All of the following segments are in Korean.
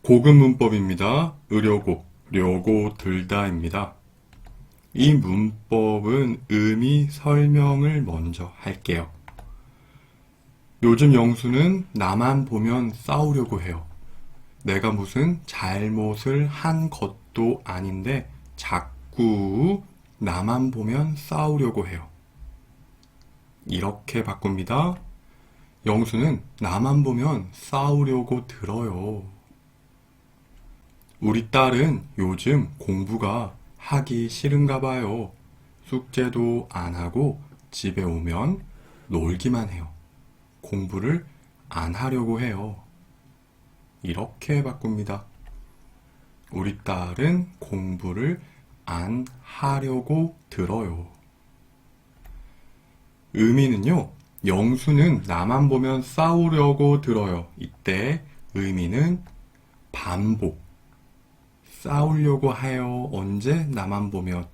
고급 문법입니다. 의료고, 료고, 들다입니다. 이 문법은 의미 설명을 먼저 할게요. 요즘 영수는 나만 보면 싸우려고 해요. 내가 무슨 잘못을 한 것도 아닌데 자꾸 나만 보면 싸우려고 해요. 이렇게 바꿉니다. 영수는 나만 보면 싸우려고 들어요. 우리 딸은 요즘 공부가 하기 싫은가 봐요. 숙제도 안 하고 집에 오면 놀기만 해요. 공부를 안 하려고 해요. 이렇게 바꿉니다. 우리 딸은 공부를 안 하려고 들어요. 의미는요, 영수는 나만 보면 싸우려고 들어요. 이때 의미는 반복. 싸우려고 해요. 언제? 나만 보면.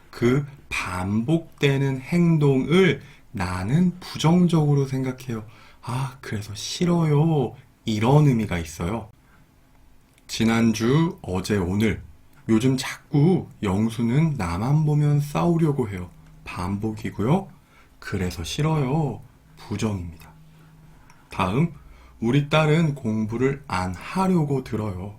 그 반복되는 행동을 나는 부정적으로 생각해요. 아, 그래서 싫어요. 이런 의미가 있어요. 지난주, 어제, 오늘. 요즘 자꾸 영수는 나만 보면 싸우려고 해요. 반복이고요. 그래서 싫어요. 부정입니다. 다음, 우리 딸은 공부를 안 하려고 들어요.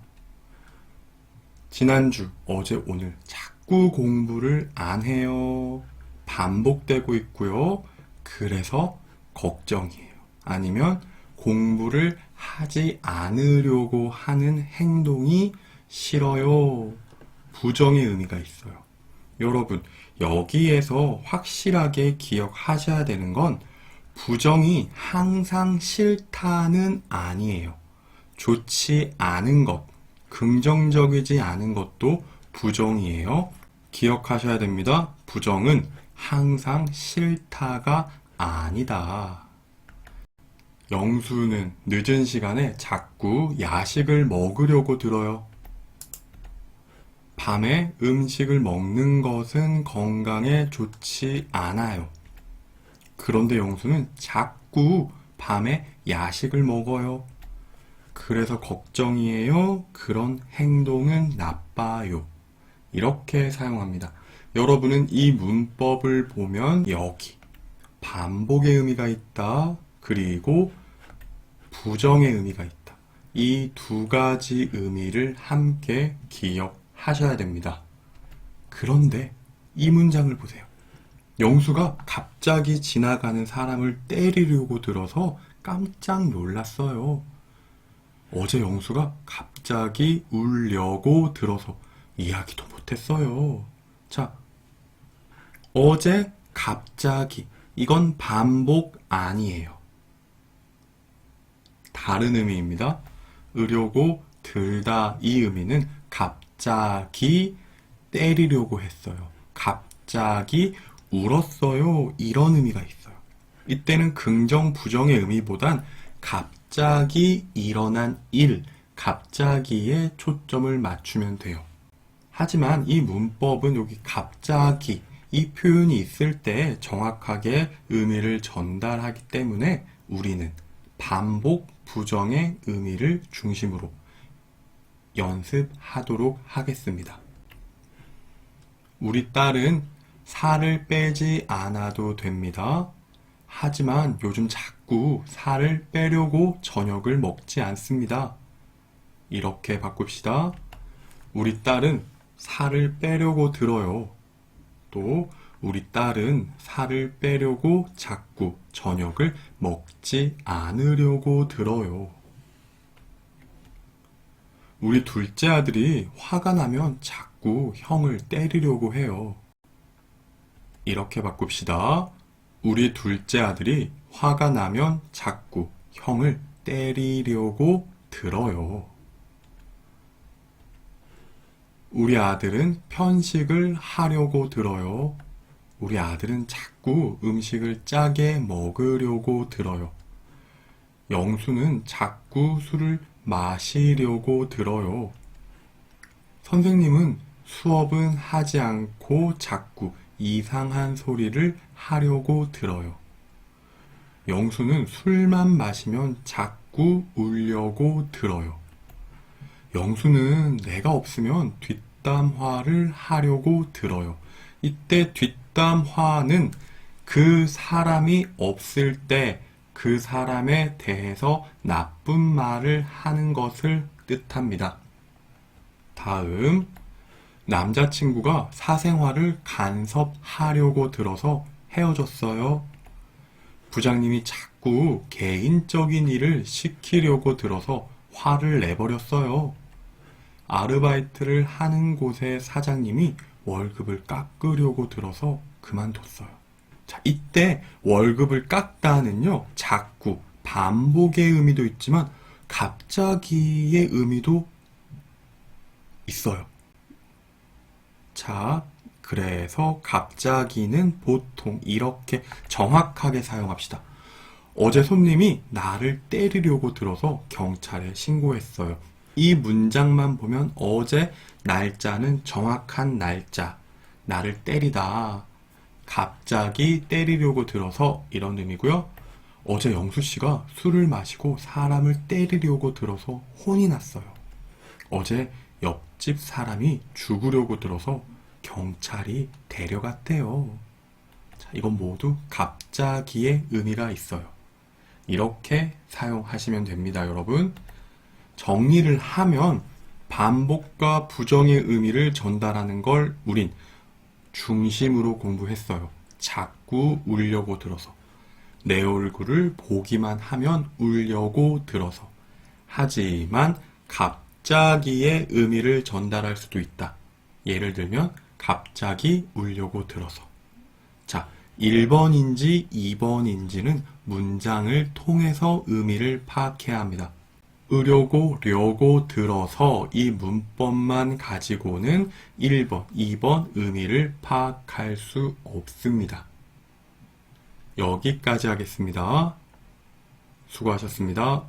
지난주, 어제, 오늘 자꾸 공부를 안 해요. 반복되고 있고요. 그래서 걱정이에요. 아니면 공부를 하지 않으려고 하는 행동이 싫어요. 부정의 의미가 있어요. 여러분, 여기에서 확실하게 기억하셔야 되는 건 부정이 항상 싫다는 아니에요. 좋지 않은 것, 긍정적이지 않은 것도 부정이에요. 기억하셔야 됩니다. 부정은 항상 싫다가 아니다. 영수는 늦은 시간에 자꾸 야식을 먹으려고 들어요. 밤에 음식을 먹는 것은 건강에 좋지 않아요. 그런데 영수는 자꾸 밤에 야식을 먹어요. 그래서 걱정이에요. 그런 행동은 나빠요. 이렇게 사용합니다. 여러분은 이 문법을 보면 여기 반복의 의미가 있다. 그리고 부정의 의미가 있다. 이 두 가지 의미를 함께 기억하셔야 됩니다. 그런데 이 문장을 보세요. 영수가 갑자기 지나가는 사람을 때리려고 들어서 깜짝 놀랐어요. 어제 영수가 갑자기 울려고 들어서 이야기도 못했어요. 자, 어제 갑자기 이건 반복 아니에요. 다른 의미입니다. 으려고 들다 이 의미는 갑자기 때리려고 했어요. 갑자기 울었어요. 이런 의미가 있어요. 이때는 긍정 부정의 의미보단 갑자기 일어난 일, 갑자기에 초점을 맞추면 돼요. 하지만 이 문법은 여기 갑자기 이 표현이 있을 때 정확하게 의미를 전달하기 때문에 우리는 반복 부정의 의미를 중심으로 연습하도록 하겠습니다. 우리 딸은 살을 빼지 않아도 됩니다. 하지만 요즘 자꾸 살을 빼려고 저녁을 먹지 않습니다. 이렇게 바꿉시다. 우리 딸은 살을 빼려고 들어요. 또 우리 딸은 살을 빼려고 자꾸 저녁을 먹지 않으려고 들어요. 우리 둘째 아들이 화가 나면 자꾸 형을 때리려고 해요. 이렇게 바꿉시다. 우리 둘째 아들이 화가 나면 자꾸 형을 때리려고 들어요. 우리 아들은 편식을 하려고 들어요. 우리 아들은 자꾸 음식을 짜게 먹으려고 들어요. 영수는 자꾸 술을 마시려고 들어요. 선생님은 수업은 하지 않고 자꾸 이상한 소리를 하려고 들어요. 영수는 술만 마시면 자꾸 울려고 들어요. 영수는 내가 없으면 뒷담화를 하려고 들어요. 이때 뒷담화는 그 사람이 없을 때 그 사람에 대해서 나쁜 말을 하는 것을 뜻합니다. 다음, 남자친구가 사생활을 간섭하려고 들어서 헤어졌어요. 부장님이 자꾸 개인적인 일을 시키려고 들어서 화를 내버렸어요. 아르바이트를 하는 곳의 사장님이 월급을 깎으려고 들어서 그만뒀어요. 자, 이때 월급을 깎다는요, 자꾸, 반복의 의미도 있지만 갑자기의 의미도 있어요. 자, 그래서 갑자기는 보통 이렇게 정확하게 사용합시다. 어제 손님이 나를 때리려고 들어서 경찰에 신고했어요. 이 문장만 보면 어제 날짜는 정확한 날짜, 나를 때리다, 갑자기 때리려고 들어서 이런 의미고요. 어제 영수 씨가 술을 마시고 사람을 때리려고 들어서 혼이 났어요. 어제 옆집 사람이 죽으려고 들어서 경찰이 데려갔대요. 자, 이건 모두 갑자기의 의미가 있어요. 이렇게 사용하시면 됩니다, 여러분. 정리를 하면 반복과 부정의 의미를 전달하는 걸 우린 중심으로 공부했어요. 자꾸 울려고 들어서. 내 얼굴을 보기만 하면 울려고 들어서. 하지만 갑자기의 의미를 전달할 수도 있다. 예를 들면 갑자기 울려고 들어서. 자, 1번인지 2번인지는 문장을 통해서 의미를 파악해야 합니다. 려고 들어서 이 문법만 가지고는 1번, 2번 의미를 파악할 수 없습니다. 여기까지 하겠습니다. 수고하셨습니다.